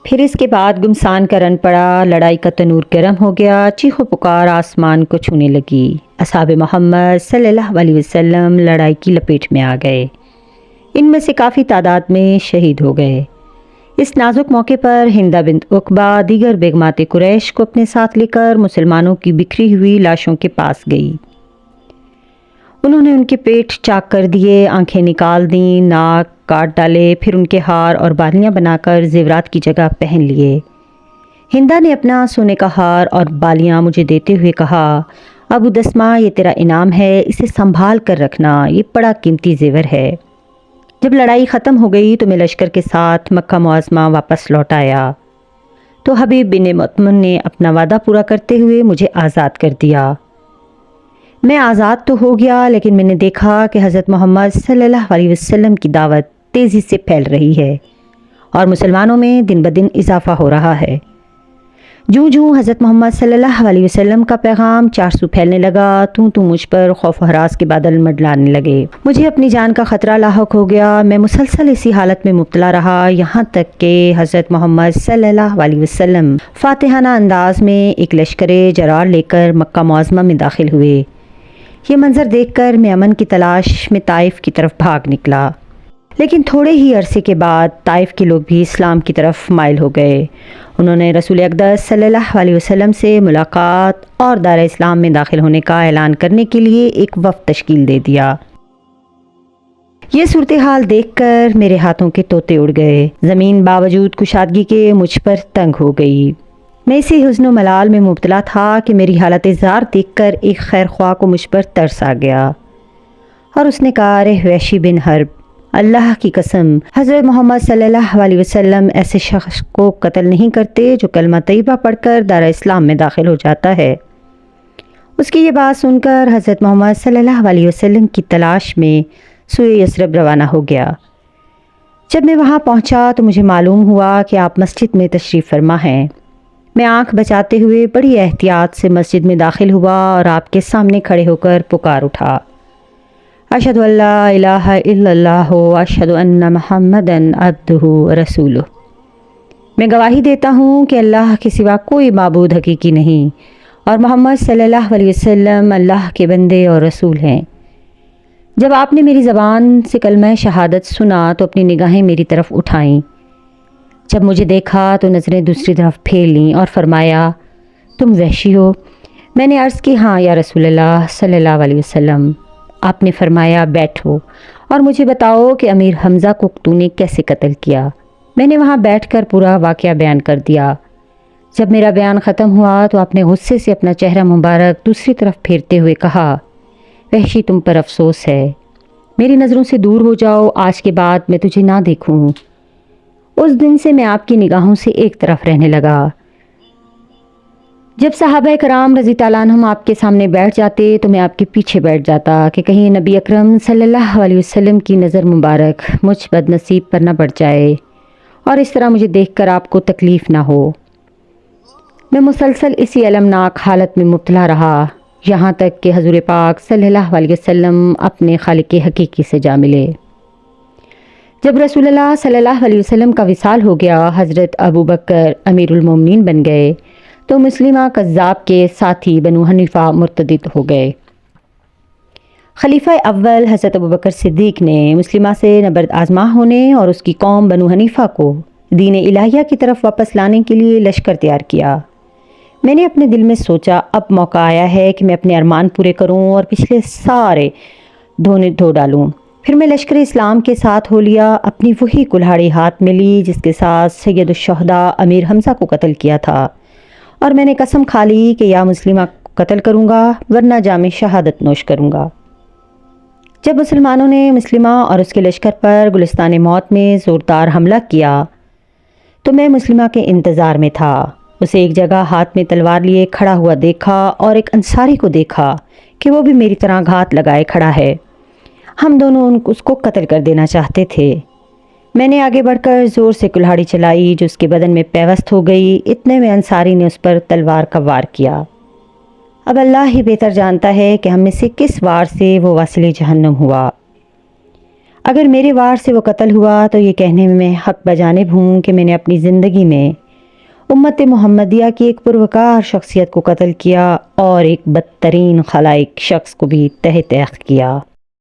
پھر اس کے بعد گمسان کا رن پڑا، لڑائی کا تنور گرم ہو گیا، چیخ و پکار آسمان کو چھونے لگی۔ اصحاب محمد صلی اللہ علیہ وسلم لڑائی کی لپیٹ میں آ گئے۔ ان میں سے کافی تعداد میں شہید ہو گئے۔ اس نازک موقع پر ہندہ بنت عقبہ دیگر بیگمات قریش کو اپنے ساتھ لے کر مسلمانوں کی بکھری ہوئی لاشوں کے پاس گئی۔ انہوں نے ان کے پیٹ چاک کر دیے، آنکھیں نکال دیں، ناک کاٹ ڈالے، پھر ان کے ہار اور بالیاں بنا کر زیورات کی جگہ پہن لیے۔ ہندہ نے اپنا سونے کا ہار اور بالیاں مجھے دیتے ہوئے کہا، ابو دسمہ یہ تیرا انعام ہے، اسے سنبھال کر رکھنا، یہ بڑا قیمتی زیور ہے۔ جب لڑائی ختم ہو گئی تو میں لشکر کے ساتھ مکہ معظمہ واپس لوٹ آیا تو حبیب بن مطمئن نے اپنا وعدہ پورا کرتے ہوئے مجھے آزاد کر دیا۔ میں آزاد تو ہو گیا، لیکن میں نے دیکھا کہ حضرت محمد صلی اللہ علیہ وسلم کی دعوت تیزی سے پھیل رہی ہے اور مسلمانوں میں دن بدن اضافہ ہو رہا ہے۔ جوں جوں حضرت محمد صلی اللہ علیہ وسلم کا پیغام چارسو پھیلنے لگا، تو مجھ پر خوف و ہراس کے بادل منڈلانے لگے۔ مجھے اپنی جان کا خطرہ لاحق ہو گیا۔ میں مسلسل اسی حالت میں مبتلا رہا، یہاں تک کہ حضرت محمد صلی اللہ علیہ وسلم فاتحانہ انداز میں ایک لشکر جرار لے کر مکہ معظمہ میں داخل ہوئے۔ یہ منظر دیکھ کر میں امن کی تلاش میں طائف کی طرف بھاگ نکلا، لیکن تھوڑے ہی عرصے کے بعد طائف کے لوگ بھی اسلام کی طرف مائل ہو گئے۔ انہوں نے رسول اقدس صلی اللہ علیہ وسلم سے ملاقات اور دار اسلام میں داخل ہونے کا اعلان کرنے کے لیے ایک وفد تشکیل دے دیا۔ یہ صورتحال دیکھ کر میرے ہاتھوں کے طوطے اڑ گئے۔ زمین باوجود کشادگی کے مجھ پر تنگ ہو گئی۔ میں اسی حزن و ملال میں مبتلا تھا کہ میری حالت زار دیکھ کر ایک خیر خواہ کو مجھ پر ترس آ گیا اور اس نے کہا، ارے وحشی بن حرب، اللہ کی قسم، حضرت محمد صلی اللہ علیہ وسلم ایسے شخص کو قتل نہیں کرتے جو کلمہ طیبہ پڑھ کر دار اسلام میں داخل ہو جاتا ہے۔ اس کی یہ بات سن کر حضرت محمد صلی اللہ علیہ وسلم کی تلاش میں سوئے یثرب روانہ ہو گیا۔ جب میں وہاں پہنچا تو مجھے معلوم ہوا کہ آپ مسجد میں تشریف فرما ہیں۔ میں آنکھ بچاتے ہوئے بڑی احتیاط سے مسجد میں داخل ہوا اور آپ کے سامنے کھڑے ہو کر پکار اٹھا، اشہد ان لا الہ الا اللہ اشہد ان محمدً عبدہ ورسولہ۔ میں گواہی دیتا ہوں کہ اللہ کے سوا کوئی معبود حقیقی نہیں اور محمد صلی اللہ علیہ وسلم اللہ کے بندے اور رسول ہیں۔ جب آپ نے میری زبان سے کلمہ شہادت سنا تو اپنی نگاہیں میری طرف اٹھائیں۔ جب مجھے دیکھا تو نظریں دوسری طرف پھیر لیں اور فرمایا، تم وحشی ہو؟ میں نے عرض کی، ہاں یا رسول اللہ صلی اللہ علیہ وسلم۔ آپ نے فرمایا، بیٹھو اور مجھے بتاؤ کہ امیر حمزہ کو تو نے کیسے قتل کیا۔ میں نے وہاں بیٹھ کر پورا واقعہ بیان کر دیا۔ جب میرا بیان ختم ہوا تو آپ نے غصے سے اپنا چہرہ مبارک دوسری طرف پھیرتے ہوئے کہا، وحشی تم پر افسوس ہے، میری نظروں سے دور ہو جاؤ، آج کے بعد میں تجھے نہ دیکھوں۔ اس دن سے میں آپ کی نگاہوں سے ایک طرف رہنے لگا۔ جب صحابہ کرام رضی اللہ عنہم آپ کے سامنے بیٹھ جاتے تو میں آپ کے پیچھے بیٹھ جاتا کہ کہیں نبی اکرم صلی اللہ علیہ وسلم کی نظر مبارک مجھ بد نصیب پر نہ پڑ جائے اور اس طرح مجھے دیکھ کر آپ کو تکلیف نہ ہو۔ میں مسلسل اسی المناک حالت میں مبتلا رہا، یہاں تک کہ حضور پاک صلی اللہ علیہ وسلم اپنے خالق حقیقی سے جا ملے۔ جب رسول اللہ صلی اللہ علیہ وسلم کا وصال ہو گیا، حضرت ابو بکر امیر المومنین بن گئے تو مسلمہ کذاب کے ساتھی بنو حنیفہ مرتد ہو گئے۔ خلیفہ اول حضرت ابو بکر صدیق نے مسلمہ سے نبرد آزما ہونے اور اس کی قوم بنو حنیفہ کو دین الہیہ کی طرف واپس لانے کے لیے لشکر تیار کیا۔ میں نے اپنے دل میں سوچا، اب موقع آیا ہے کہ میں اپنے ارمان پورے کروں اور پچھلے سارے دھو ڈالوں۔ پھر میں لشکر اسلام کے ساتھ ہو لیا، اپنی وہی کلہاڑی ہاتھ میں لی جس کے ساتھ سید الشہداء امیر حمزہ کو قتل کیا تھا، اور میں نے قسم کھا لی کہ یا مسلمہ کو قتل کروں گا ورنہ جام شہادت نوش کروں گا۔ جب مسلمانوں نے مسلمہ اور اس کے لشکر پر گلستان موت میں زوردار حملہ کیا تو میں مسلمہ کے انتظار میں تھا۔ اسے ایک جگہ ہاتھ میں تلوار لیے کھڑا ہوا دیکھا اور ایک انصاری کو دیکھا کہ وہ بھی میری طرح گھات لگائے کھڑا ہے۔ ہم دونوں اس کو قتل کر دینا چاہتے تھے۔ میں نے آگے بڑھ کر زور سے کلہاڑی چلائی جو اس کے بدن میں پیوست ہو گئی۔ اتنے میں انصاری نے اس پر تلوار کا وار کیا۔ اب اللہ ہی بہتر جانتا ہے کہ ہم میں سے کس وار سے وہ واصل جہنم ہوا۔ اگر میرے وار سے وہ قتل ہوا تو یہ کہنے میں حق بجانب ہوں کہ میں نے اپنی زندگی میں امت محمدیہ کی ایک پروکار شخصیت کو قتل کیا اور ایک بدترین خلائق شخص کو بھی تحت عقد کیا۔